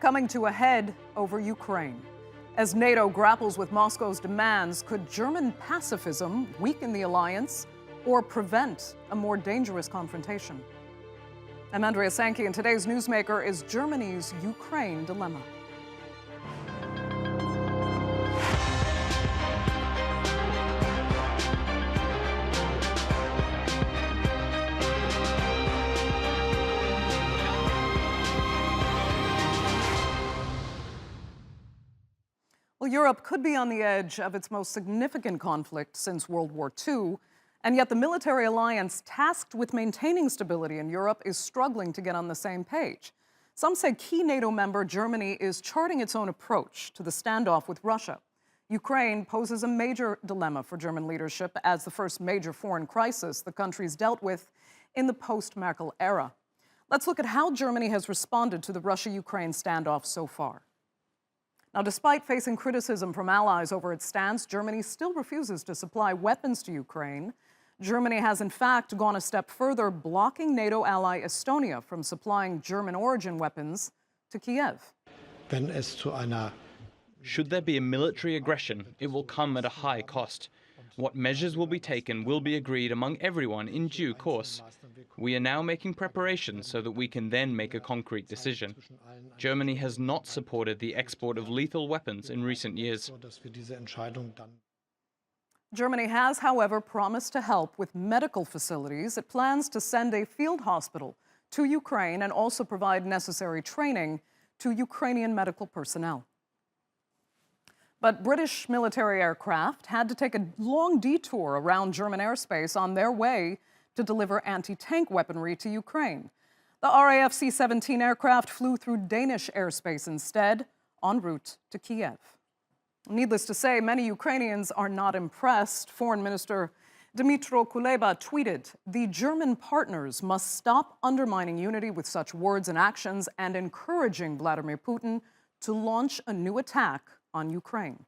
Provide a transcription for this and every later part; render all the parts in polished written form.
Coming to a head over Ukraine. As NATO grapples with Moscow's demands, could German pacifism weaken the alliance or prevent a more dangerous confrontation? I'm Andrea Sankey, and today's newsmaker is Germany's Ukraine dilemma. Well, Europe could be on the edge of its most significant conflict since World War II, and yet the military alliance tasked with maintaining stability in Europe is struggling to get on the same page. Some say key NATO member Germany is charting its own approach to the standoff with Russia. Ukraine poses a major dilemma for German leadership as the first major foreign crisis the country's dealt with in the post-Merkel era. Let's look at how Germany has responded to the Russia-Ukraine standoff so far. Now, despite facing criticism from allies over its stance, Germany still refuses to supply weapons to Ukraine. Germany has, in fact, gone a step further, blocking NATO ally Estonia from supplying German-origin weapons to Kiev. Should there be a military aggression, it will come at a high cost. What measures will be taken will be agreed among everyone in due course. We are now making preparations so that we can then make a concrete decision. Germany has not supported the export of lethal weapons in recent years. Germany has, however, promised to help with medical facilities. It plans to send a field hospital to Ukraine and also provide necessary training to Ukrainian medical personnel. But British military aircraft had to take a long detour around German airspace on their way to deliver anti-tank weaponry to Ukraine. The RAF C-17 aircraft flew through Danish airspace instead, en route to Kiev. Needless to say, many Ukrainians are not impressed. Foreign Minister Dmytro Kuleba tweeted, "The German partners must stop undermining unity with such words and actions and encouraging Vladimir Putin to launch a new attack on Ukraine."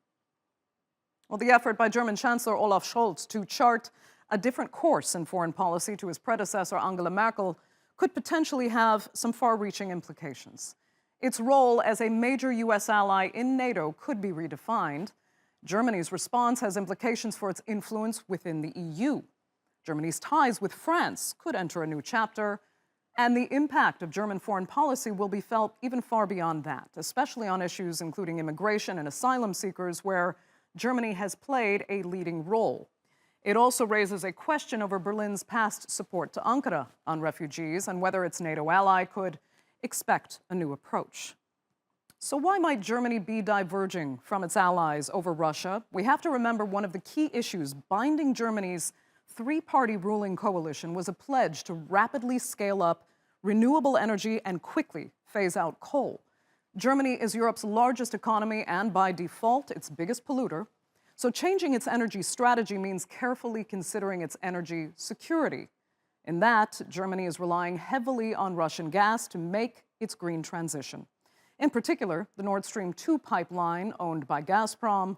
Well, the effort by German Chancellor Olaf Scholz to chart a different course in foreign policy to his predecessor Angela Merkel could potentially have some far-reaching implications. Its role as a major U.S. ally in NATO could be redefined. Germany's response has implications for its influence within the EU. Germany's ties with France could enter a new chapter, and the impact of German foreign policy will be felt even far beyond that, especially on issues including immigration and asylum seekers, where Germany has played a leading role. It also raises a question over Berlin's past support to Ankara on refugees and whether its NATO ally could expect a new approach. So why might Germany be diverging from its allies over Russia? We have to remember one of the key issues binding Germany's three-party ruling coalition was a pledge to rapidly scale up renewable energy and quickly phase out coal. Germany is Europe's largest economy and, by default, its biggest polluter. So changing its energy strategy means carefully considering its energy security. In that, Germany is relying heavily on Russian gas to make its green transition. In particular, the Nord Stream 2 pipeline, owned by Gazprom,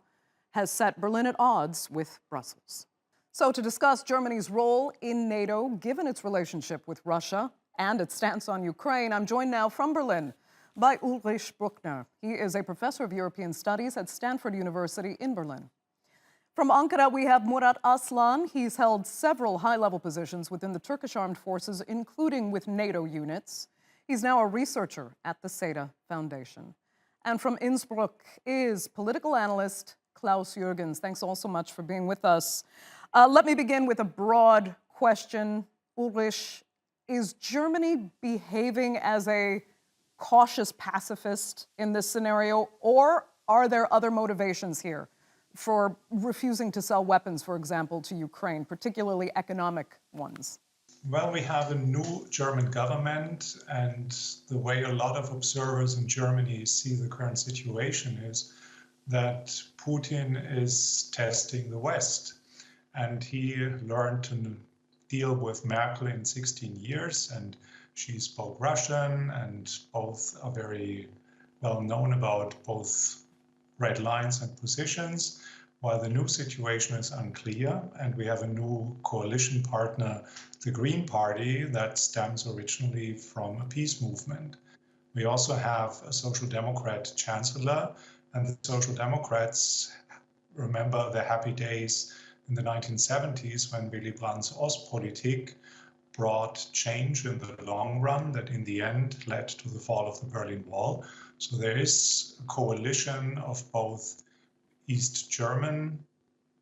has set Berlin at odds with Brussels. So to discuss Germany's role in NATO, given its relationship with Russia and its stance on Ukraine, I'm joined now from Berlin by Ulrich Brueckner. He is a professor of European Studies at Stanford University in Berlin. From Ankara, we have Murat Aslan. He's held several high-level positions within the Turkish armed forces, including with NATO units. He's now a researcher at the SETA Foundation. And from Innsbruck is political analyst Klaus Jurgens. Thanks all so much for being with us. Let me begin with a broad question. Ulrich, is Germany behaving as a cautious pacifist in this scenario, or are there other motivations here for refusing to sell weapons, for example, to Ukraine, particularly economic ones? Well, we have a new German government, and the way a lot of observers in Germany see the current situation is that Putin is testing the West. And he learned to deal with Merkel in 16 years, and she spoke Russian, and both are very well known about both red lines and positions, while the new situation is unclear, and we have a new coalition partner, the Green Party, that stems originally from a peace movement. We also have a Social Democrat chancellor, and the Social Democrats remember the happy days in the 1970s when Willy Brandt's Ostpolitik brought change in the long run that in the end led to the fall of the Berlin Wall. So there is a coalition of both East German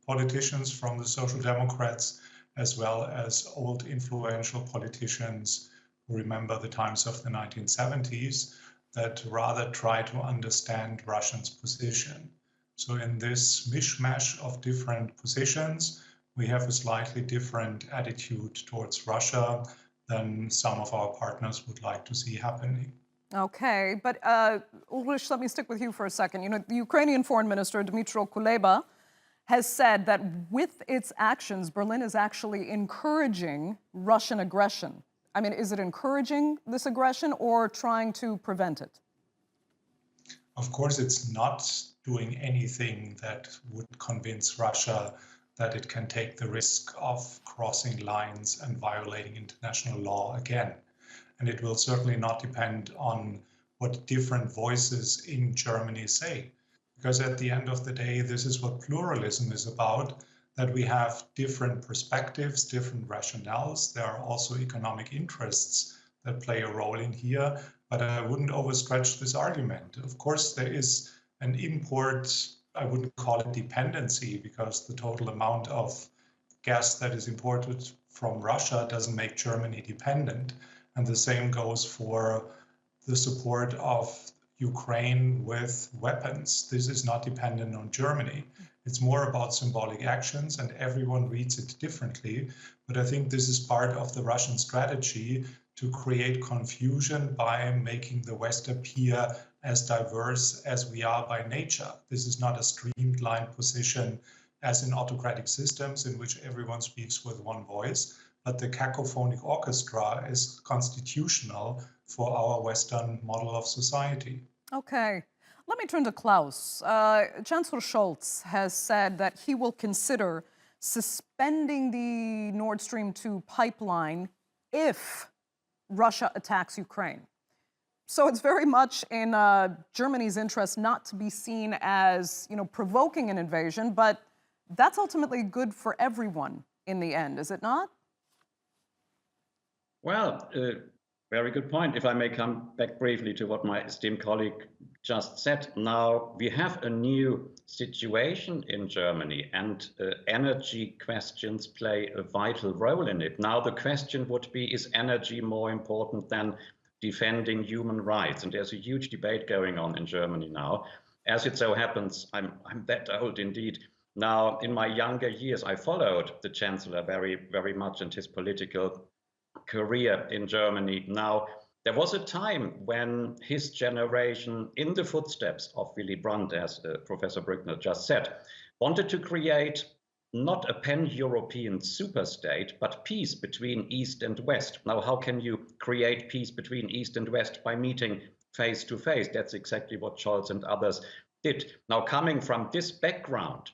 politicians from the Social Democrats, as well as old influential politicians who remember the times of the 1970s, that rather try to understand Russia's position. So in this mishmash of different positions, we have a slightly different attitude towards Russia than some of our partners would like to see happening. Okay, but Ulrich, let me stick with you for a second. You know, the Ukrainian Foreign Minister, Dmytro Kuleba, has said that with its actions, Berlin is actually encouraging Russian aggression. I mean, is it encouraging this aggression or trying to prevent it? Of course, it's not doing anything that would convince Russia that it can take the risk of crossing lines and violating international law again. And it will certainly not depend on what different voices in Germany say. Because at the end of the day, this is what pluralism is about, that we have different perspectives, different rationales. There are also economic interests that play a role in here, but I wouldn't overstretch this argument. Of course, there is an import, I wouldn't call it dependency, because the total amount of gas that is imported from Russia doesn't make Germany dependent. And the same goes for the support of Ukraine with weapons. This is not dependent on Germany. It's more about symbolic actions, and everyone reads it differently. But I think this is part of the Russian strategy to create confusion by making the West appear as diverse as we are by nature. This is not a streamlined position as in autocratic systems in which everyone speaks with one voice, but the cacophonic orchestra is constitutional for our Western model of society. Okay. Let me turn to Klaus. Chancellor Schultz has said that he will consider suspending the Nord Stream 2 pipeline if Russia attacks Ukraine. So it's very much in Germany's interest not to be seen as, provoking an invasion, but that's ultimately good for everyone in the end, is it not? Well, very good point. If I may come back briefly to what my esteemed colleague just said. Now, we have a new situation in Germany, and energy questions play a vital role in it. Now, the question would be, is energy more important than defending human rights? And there's a huge debate going on in Germany now. As it so happens, I'm that old indeed. Now, in my younger years, I followed the Chancellor very, very much and his political career in Germany. Now, there was a time when his generation, in the footsteps of Willy Brandt, as Professor Brueckner just said, wanted to create not a pan-European superstate, but peace between East and West. Now, how can you create peace between East and West? By meeting face to face. That's exactly what Scholz and others did. Now, coming from this background,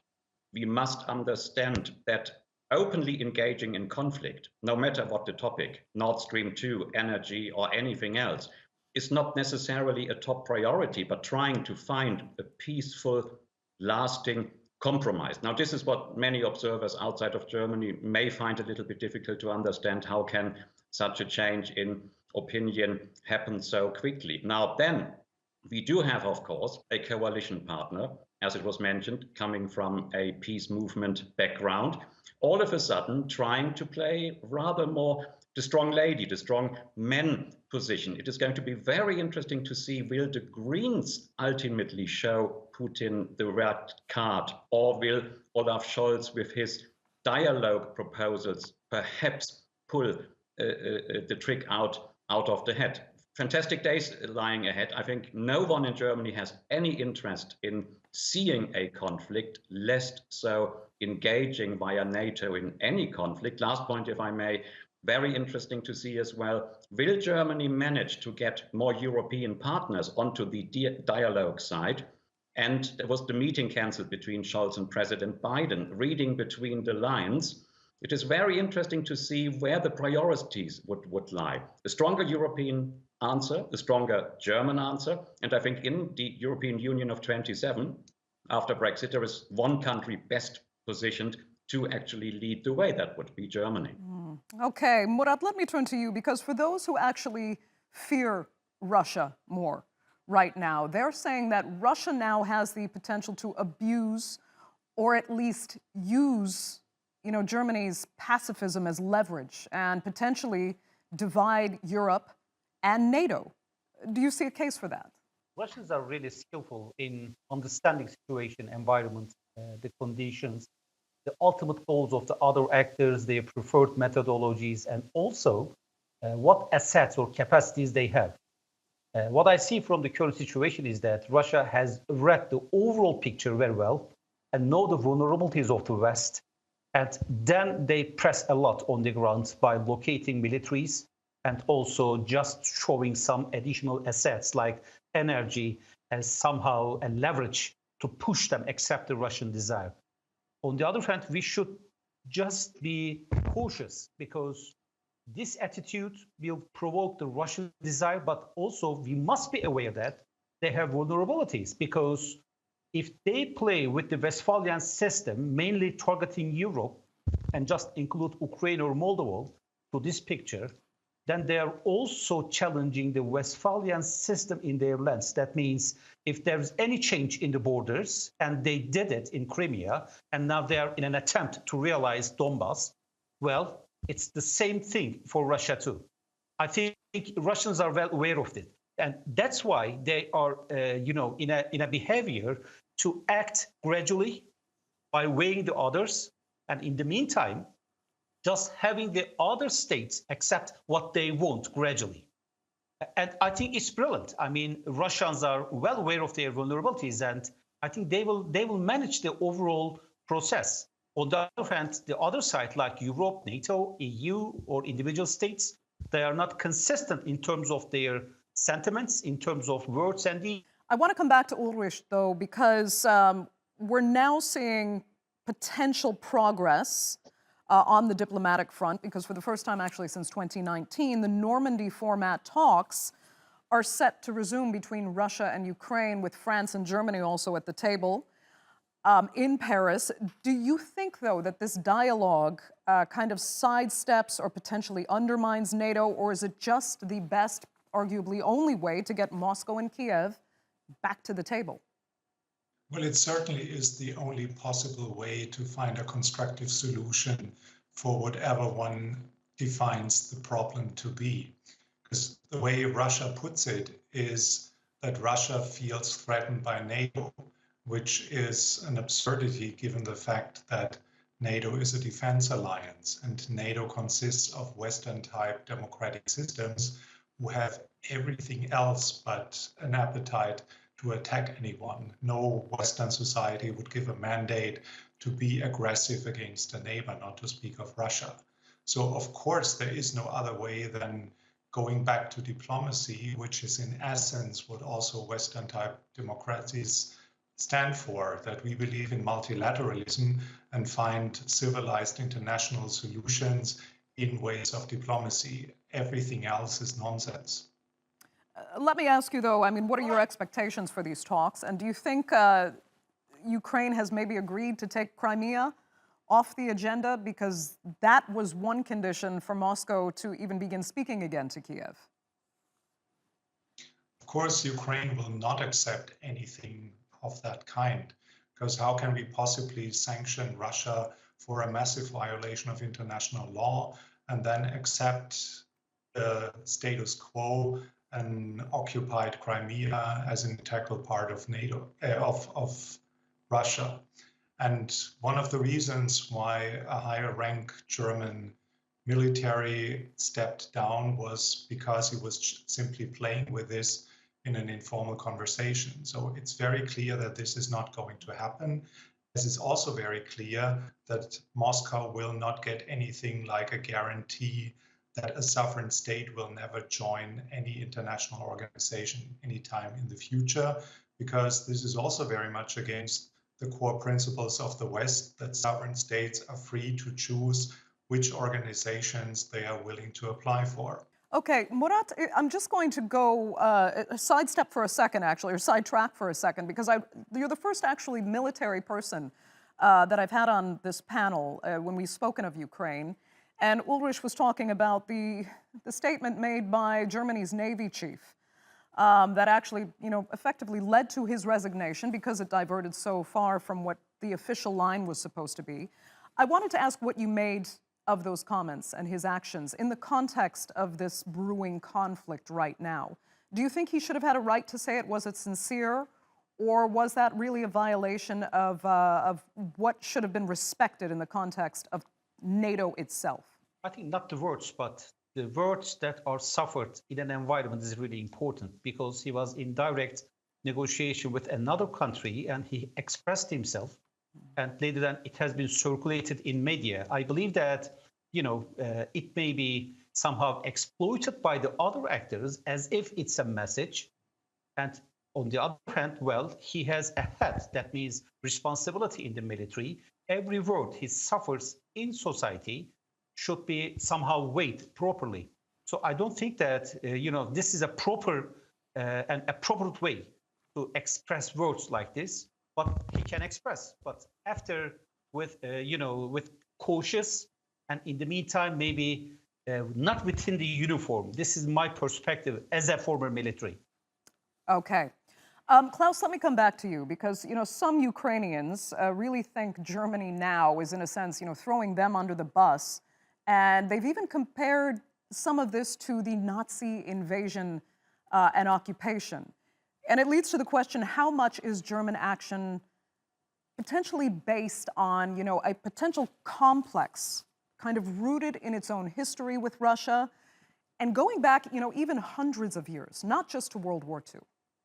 we must understand that openly engaging in conflict, no matter what the topic, Nord Stream 2, energy, or anything else, is not necessarily a top priority, but trying to find a peaceful, lasting compromise. Now, this is what many observers outside of Germany may find a little bit difficult to understand. How can such a change in opinion happen so quickly? Now, then, we do have, of course, a coalition partner, as it was mentioned, coming from a peace movement background, all of a sudden trying to play rather more the strong lady, the strong men position. It is going to be very interesting to see, will the Greens ultimately show Putin the red card, or will Olaf Scholz with his dialogue proposals perhaps pull the trick out of the hat? Fantastic days lying ahead. I think no one in Germany has any interest in seeing a conflict, less so engaging via NATO in any conflict. Last point, if I may, very interesting to see as well. Will Germany manage to get more European partners onto the dialogue side? And there was the meeting cancelled between Scholz and President Biden. Reading between the lines, it is very interesting to see where the priorities would lie. A stronger European answer, a stronger German answer. And I think in the European Union of 27, after Brexit, there is one country best positioned to actually lead the way. That would be Germany. Okay, Murat, let me turn to you, because for those who actually fear Russia more right now, they're saying that Russia now has the potential to abuse or at least use, Germany's pacifism as leverage and potentially divide Europe and NATO. Do you see a case for that? Russians are really skillful in understanding situation, environment, the conditions, the ultimate goals of the other actors, their preferred methodologies, and also what assets or capacities they have. What I see from the current situation is that Russia has read the overall picture very well and know the vulnerabilities of the West. And then they press a lot on the ground by locating militaries and also just showing some additional assets like energy as somehow a leverage to push them accept the Russian desire. On the other hand, we should just be cautious because this attitude will provoke the Russian desire, but also we must be aware that they have vulnerabilities, because if they play with the Westphalian system, mainly targeting Europe and just include Ukraine or Moldova to this picture, then they are also challenging the Westphalian system in their lands. That means if there's any change in the borders, and they did it in Crimea, and now they're in an attempt to realize Donbass, well, it's the same thing for Russia too. I think Russians are well aware of it. And that's why they are, in a behavior to act gradually by weighing the others. And in the meantime, just having the other states accept what they want gradually. And I think it's brilliant. I mean, Russians are well aware of their vulnerabilities, and I think they will manage the overall process. On the other hand, the other side, like Europe, NATO, EU, or individual states, they are not consistent in terms of their sentiments, in terms of words and deeds. I want to come back to Ulrich, though, because we're now seeing potential progress on the diplomatic front, because for the first time actually since 2019, the Normandy format talks are set to resume between Russia and Ukraine, with France and Germany also at the table in Paris. Do you think, though, that this dialogue kind of sidesteps or potentially undermines NATO, or is it just the best, arguably only way to get Moscow and Kiev back to the table? Well, it certainly is the only possible way to find a constructive solution for whatever one defines the problem to be. Because the way Russia puts it is that Russia feels threatened by NATO, which is an absurdity given the fact that NATO is a defense alliance, and NATO consists of Western-type democratic systems who have everything else but an appetite to attack anyone. No Western society would give a mandate to be aggressive against a neighbor, not to speak of Russia. So of course there is no other way than going back to diplomacy, which is in essence what also Western type democracies stand for, that we believe in multilateralism and find civilized international solutions in ways of diplomacy. Everything else is nonsense. Let me ask you, though, I mean, what are your expectations for these talks? And do you think Ukraine has maybe agreed to take Crimea off the agenda? Because that was one condition for Moscow to even begin speaking again to Kiev. Of course, Ukraine will not accept anything of that kind, because how can we possibly sanction Russia for a massive violation of international law and then accept the status quo, an occupied Crimea, as an integral part of NATO, of Russia? And one of the reasons why a higher rank German military stepped down was because he was simply playing with this in an informal conversation. So it's very clear that this is not going to happen. It is also very clear that Moscow will not get anything like a guarantee that a sovereign state will never join any international organization anytime in the future, because this is also very much against the core principles of the West, that sovereign states are free to choose which organizations they are willing to apply for. Okay, Murat, I'm just going to go sidestep for a second, actually, or sidetrack for a second, because you're the first actually military person that I've had on this panel when we've spoken of Ukraine. And Ulrich was talking about the statement made by Germany's Navy chief that actually, effectively led to his resignation because it diverted so far from what the official line was supposed to be. I wanted to ask what you made of those comments and his actions in the context of this brewing conflict right now. Do you think he should have had a right to say it? Was it sincere? Or was that really a violation of what should have been respected in the context of NATO itself? I think not the words, but the words that are suffered in an environment is really important, because he was in direct negotiation with another country and he expressed himself. And later than it has been circulated in media. I believe that, it may be somehow exploited by the other actors as if it's a message. And on the other hand, well, he has a hat, that means responsibility in the military. Every word he suffers in society should be somehow weighed properly. So I don't think that, this is a proper and appropriate way to express words like this. But he can express, but after with cautious, and in the meantime maybe not within the uniform. This is my perspective as a former military. Okay, Klaus, let me come back to you, because some Ukrainians really think Germany now is in a sense throwing them under the bus, and they've even compared some of this to the Nazi invasion and occupation. And it leads to the question, how much is German action potentially based on, a potential complex, kind of rooted in its own history with Russia, and going back, even hundreds of years, not just to World War II?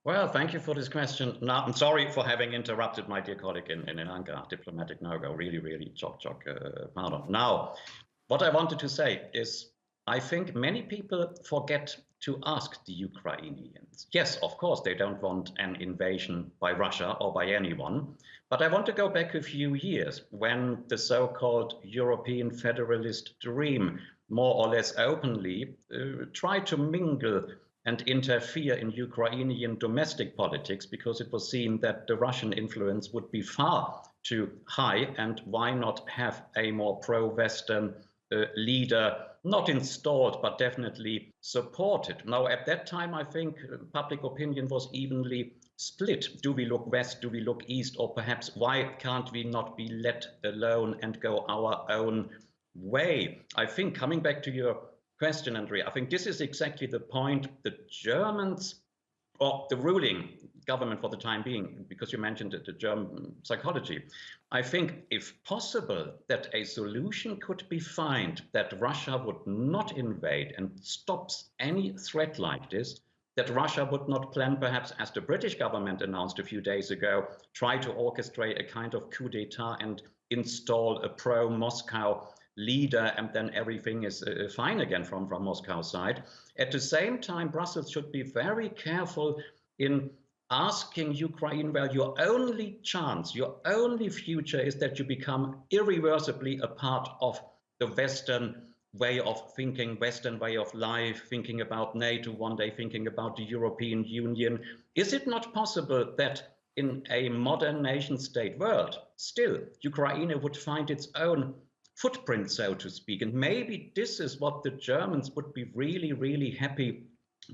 Well, thank you for this question. Now, I'm sorry for having interrupted my dear colleague in Ankara. Diplomatic no-go, really, pardon. Now, what I wanted to say is, I think many people forget to ask the Ukrainians. Yes, of course, they don't want an invasion by Russia or by anyone. But I want to go back a few years when the so-called European federalist dream more or less openly tried to mingle and interfere in Ukrainian domestic politics, because it was seen that the Russian influence would be far too high, and why not have a more pro-Western leader, not installed, but definitely supported. Now, at that time, I think public opinion was evenly split. Do we look west? Do we look east? Or perhaps why can't we not be let alone and go our own way? I think, coming back to your question, Andrea, I think this is exactly the point. The Germans, or the ruling government for the time being, because you mentioned the German psychology, I think, if possible, that a solution could be found that Russia would not invade and stops any threat like this, that Russia would not plan, perhaps, as the British government announced a few days ago, try to orchestrate a kind of coup d'etat and install a pro-Moscow leader, and then everything is fine again from Moscow's side. At the same time, Brussels should be very careful in asking Ukraine, well, your only chance, your only future is that you become irreversibly a part of the Western way of thinking, Western way of life, thinking about NATO one day, thinking about the European Union. Is it not possible that in a modern nation-state world, still, Ukraine would find its own footprint, so to speak? And maybe this is what the Germans would be really happy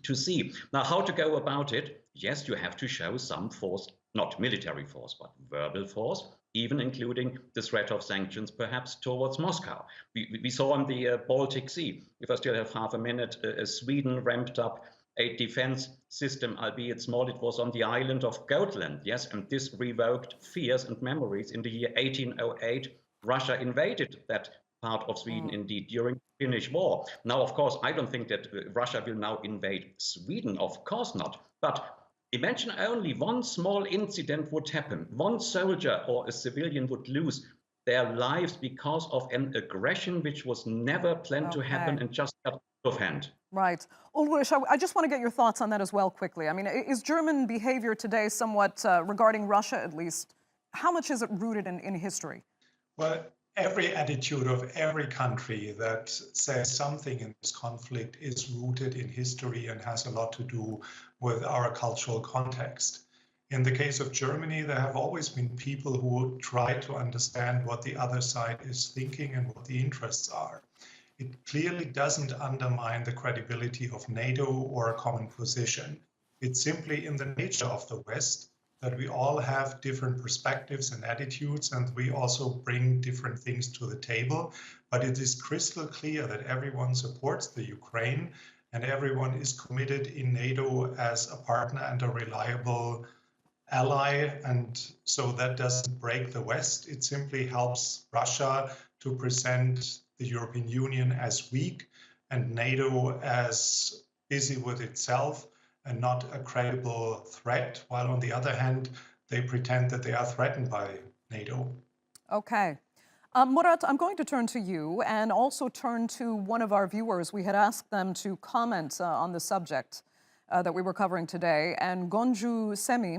to see. Now, how to go about it? Yes, you have to show some force, not military force, but verbal force, even including the threat of sanctions, perhaps towards Moscow. We saw on the Baltic Sea, if I still have half a minute, Sweden ramped up a defense system, albeit small. It was on the island of Gotland, yes, and this revoked fears and memories. In the year 1808, Russia invaded that part of Sweden, indeed, during the Finnish War. Now, of course, I don't think that Russia will now invade Sweden, of course not. But imagine only one small incident would happen. One soldier or a civilian would lose their lives because of an aggression which was never planned to happen and just got out of hand. Right. Ulrich, I just want to get your thoughts on that as well quickly. I mean, is German behavior today somewhat, regarding Russia at least, how much is it rooted in history? Well, every attitude of every country that says something in this conflict is rooted in history and has a lot to do with our cultural context. In the case of Germany, there have always been people who try to understand what the other side is thinking and what the interests are. It clearly doesn't undermine the credibility of NATO or a common position. It's simply in the nature of the West that we all have different perspectives and attitudes, and we also bring different things to the table. But it is crystal clear that everyone supports the Ukraine and everyone is committed in NATO as a partner and a reliable ally. And so that doesn't break the West. It simply helps Russia to present the European Union as weak and NATO as busy with itself and not a credible threat, while on the other hand, they pretend that they are threatened by NATO. Okay. Murat, I'm going to turn to you and also turn to one of our viewers. We had asked them to comment on the subject that we were covering today, and Gonju Semi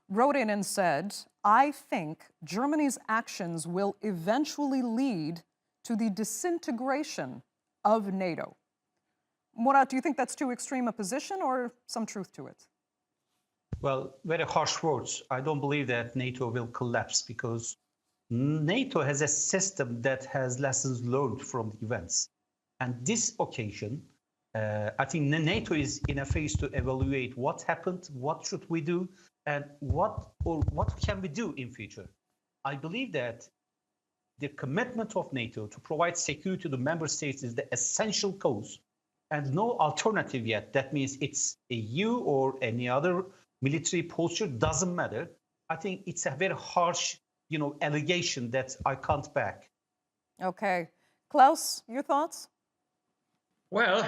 wrote in and said, I think Germany's actions will eventually lead to the disintegration of NATO. Murat, do you think that's too extreme a position or some truth to it? Well, very harsh words. I don't believe that NATO will collapse because NATO has a system that has lessons learned from the events. And this occasion, I think NATO is in a phase to evaluate what happened, what should we do, and what can we do in future. I believe that the commitment of NATO to provide security to the member states is the essential cause and no alternative yet. That means it's a EU or any other military posture, doesn't matter. I think it's a very harsh, allegation that I can't back. Okay. Klaus, your thoughts? Well,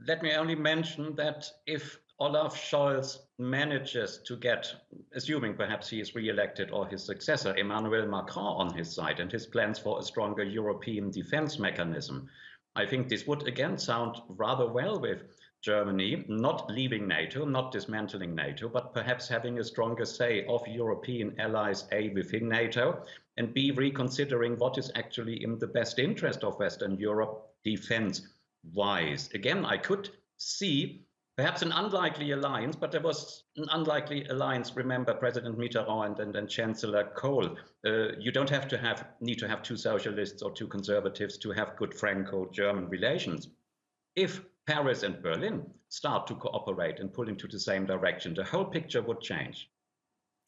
let me only mention that if Olaf Scholz manages to get, assuming perhaps he is re-elected or his successor, Emmanuel Macron on his side and his plans for a stronger European defense mechanism, I think this would again sound rather well with Germany, not leaving NATO, not dismantling NATO, but perhaps having a stronger say of European allies, A, within NATO, and B, reconsidering what is actually in the best interest of Western Europe defense-wise. Again, I could see perhaps an unlikely alliance, but there was an unlikely alliance. Remember President Mitterrand and Chancellor Kohl. You don't have to need to have two socialists or two conservatives to have good Franco-German relations. If Paris and Berlin start to cooperate and pull into the same direction, the whole picture would change.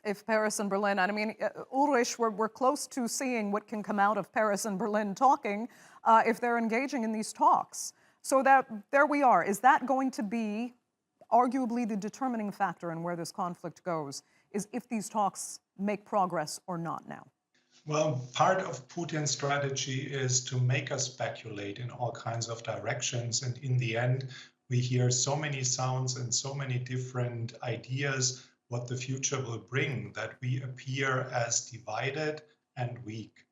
If Paris and Berlin, and I mean, Ulrich, we're close to seeing what can come out of Paris and Berlin talking if they're engaging in these talks. So there we are. Is that going to be arguably the determining factor in where this conflict goes, is if these talks make progress or not now? Well, part of Putin's strategy is to make us speculate in all kinds of directions. And in the end, we hear so many sounds and so many different ideas what the future will bring that we appear as divided and weak.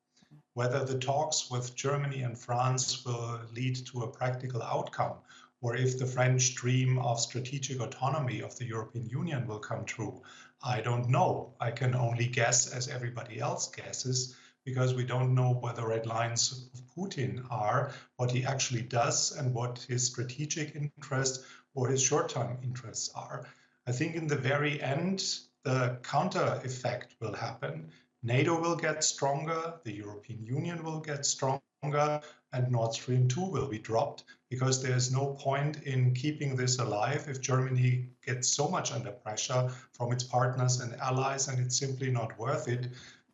Whether the talks with Germany and France will lead to a practical outcome, or if the French dream of strategic autonomy of the European Union will come true, I don't know. I can only guess as everybody else guesses, because we don't know what the red lines of Putin are, what he actually does, and what his strategic interests or his short-term interests are. I think in the very end, the counter effect will happen. NATO will get stronger, the European Union will get stronger, and Nord Stream 2 will be dropped, because there's no point in keeping this alive if Germany gets so much under pressure from its partners and allies, and it's simply not worth it,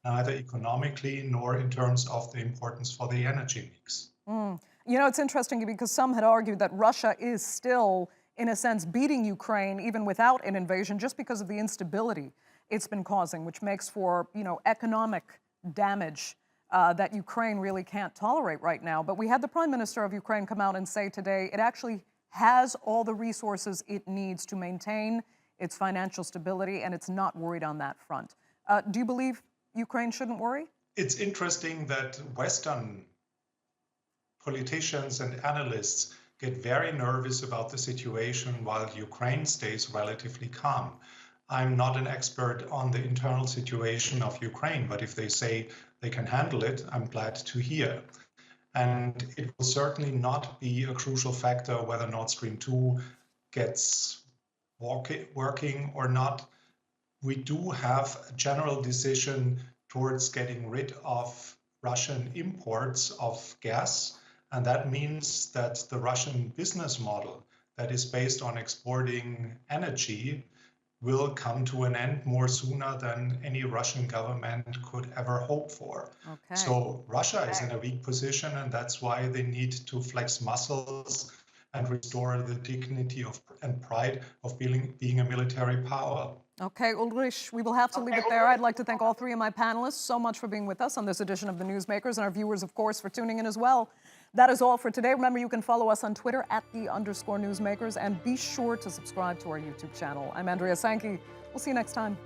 neither economically nor in terms of the importance for the energy mix. You know, it's interesting because some had argued that Russia is still, in a sense, beating Ukraine even without an invasion just because of the instability it's been causing, which makes for, economic damage that Ukraine really can't tolerate right now. But we had the Prime Minister of Ukraine come out and say today it actually has all the resources it needs to maintain its financial stability, and it's not worried on that front. Do you believe Ukraine shouldn't worry? It's interesting that Western politicians and analysts get very nervous about the situation while Ukraine stays relatively calm. I'm not an expert on the internal situation of Ukraine, but if they say they can handle it, I'm glad to hear. And it will certainly not be a crucial factor whether Nord Stream 2 gets working or not. We do have a general decision towards getting rid of Russian imports of gas. And that means that the Russian business model that is based on exporting energy will come to an end more sooner than any Russian government could ever hope for. Okay. So Russia is in a weak position, and that's why they need to flex muscles and restore the dignity of and pride of being a military power. Okay, Ulrich, we will have to leave it there. I'd like to thank all three of my panelists so much for being with us on this edition of The Newsmakers, and our viewers, of course, for tuning in as well. That is all for today. Remember, you can follow us on Twitter @the_Newsmakers, and be sure to subscribe to our YouTube channel. I'm Andrea Sankey. We'll see you next time.